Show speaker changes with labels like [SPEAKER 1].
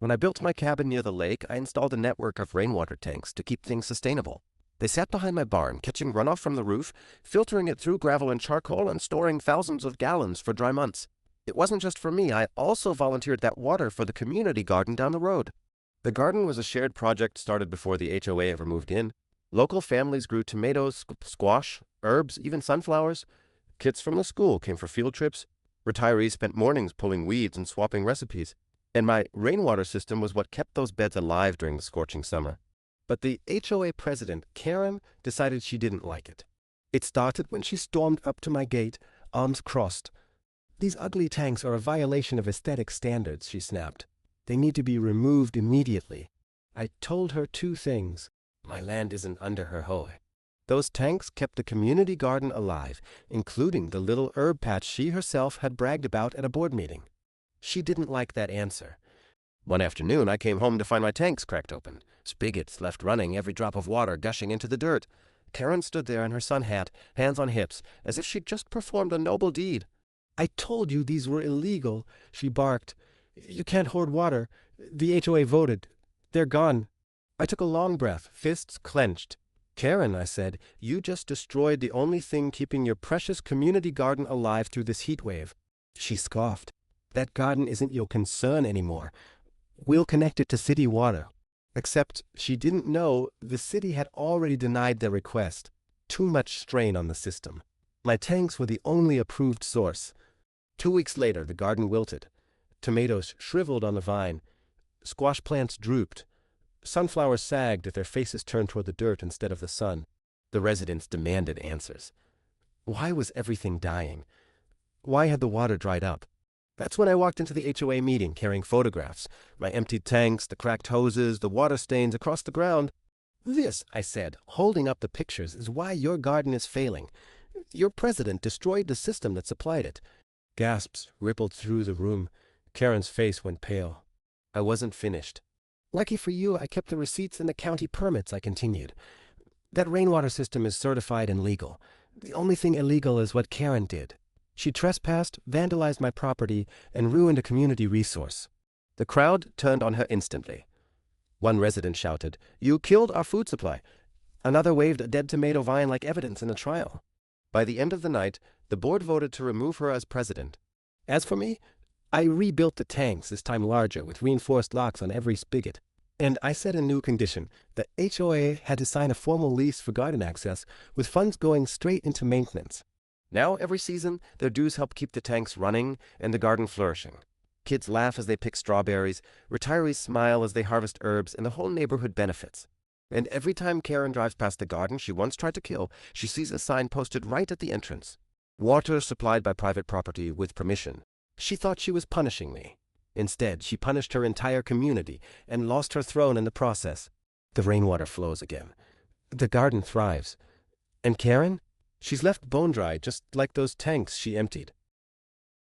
[SPEAKER 1] When I built my cabin near the lake, I installed a network of rainwater tanks to keep things sustainable. They sat behind my barn, catching runoff from the roof, filtering it through gravel and charcoal, and storing thousands of gallons for dry months. It wasn't just for me, I also volunteered that water for the community garden down the road. The garden was a shared project started before the HOA ever moved in. Local families grew tomatoes, squash, herbs, even sunflowers. Kids from the school came for field trips. Retirees spent mornings pulling weeds and swapping recipes. And my rainwater system was what kept those beds alive during the scorching summer. But the HOA president, Karen, decided she didn't like it. It started when she stormed up to my gate, arms crossed. "These ugly tanks are a violation of aesthetic standards," she snapped. "They need to be removed immediately." I told her two things. My land isn't under her HOA. Those tanks kept the community garden alive, including the little herb patch she herself had bragged about at a board meeting. She didn't like that answer. One afternoon, I came home to find my tanks cracked open, spigots left running, every drop of water gushing into the dirt. Karen stood there in her sun hat, hands on hips, as if she'd just performed a noble deed. "I told you these were illegal," she barked. "You can't hoard water. The HOA voted. They're gone." I took a long breath, fists clenched. "Karen," I said, "you just destroyed the only thing keeping your precious community garden alive through this heat wave." She scoffed. "That garden isn't your concern anymore. We'll connect it to city water." Except she didn't know the city had already denied their request. Too much strain on the system. My tanks were the only approved source. 2 weeks later, the garden wilted. Tomatoes shriveled on the vine. Squash plants drooped. Sunflowers sagged with their faces turned toward the dirt instead of the sun. The residents demanded answers. Why was everything dying? Why had the water dried up? That's when I walked into the HOA meeting carrying photographs. My emptied tanks, the cracked hoses, the water stains across the ground. "This," I said, holding up the pictures, "is why your garden is failing. Your president destroyed the system that supplied it." Gasps rippled through the room. Karen's face went pale. I wasn't finished. "Lucky for you, I kept the receipts and the county permits," I continued. "That rainwater system is certified and legal. The only thing illegal is what Karen did. She trespassed, vandalized my property, and ruined a community resource." The crowd turned on her instantly. One resident shouted, "You killed our food supply." Another waved a dead tomato vine like evidence in a trial. By the end of the night, the board voted to remove her as president. As for me, I rebuilt the tanks, this time larger, with reinforced locks on every spigot. And I set a new condition. The HOA had to sign a formal lease for garden access, with funds going straight into maintenance. Now, every season, their dues help keep the tanks running and the garden flourishing. Kids laugh as they pick strawberries, retirees smile as they harvest herbs, and the whole neighborhood benefits. And every time Karen drives past the garden she once tried to kill, she sees a sign posted right at the entrance. "Water supplied by private property with permission." She thought she was punishing me. Instead, she punished her entire community and lost her throne in the process. The rainwater flows again. The garden thrives. And Karen? She's left bone dry, just like those tanks she emptied.